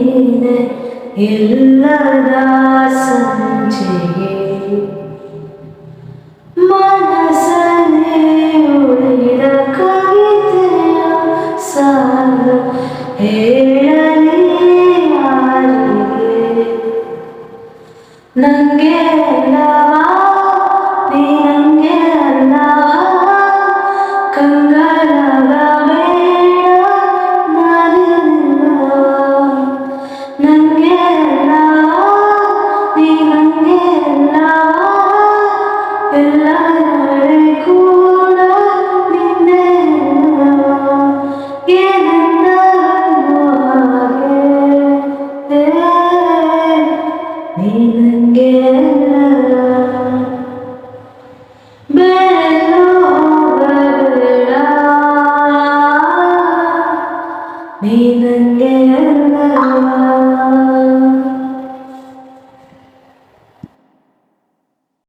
ನೀನೆ ಇಲ್ಲದ ಸಂಜೆಗೆ ಮನಸ್ಸಲ್ಲಿ ಉಳಿದ ಕವಿತೆಯ ಸಾಲು ಹೇಳಲಿ ಯಾರಿಗೆ ನಂಗೆ ಅಲ್ಲವಾ ನೀ ನಂಗೆ ಅಲ್ಲವಾ ಕಂಗಾಲಾಗಬೇಡ ನಾನಿಲ್ಲ ನಂಗೆ ಅಲ್ಲವಾ ನೀ ನಂಗೆ ಅಲ್ಲವಾ ಎಲ್ಲ ನಾಳೆ ಕೂಡ ನಿನ್ನೆ ಅಲ್ಲವಾ ಏನೆಂದರೂ ಹಾಗೆ ನೀ ನಂಗೆ ಬೇರೆಲ್ಲೂ ಹೋಗಬೇಡ ನೀ ನಂಗೆ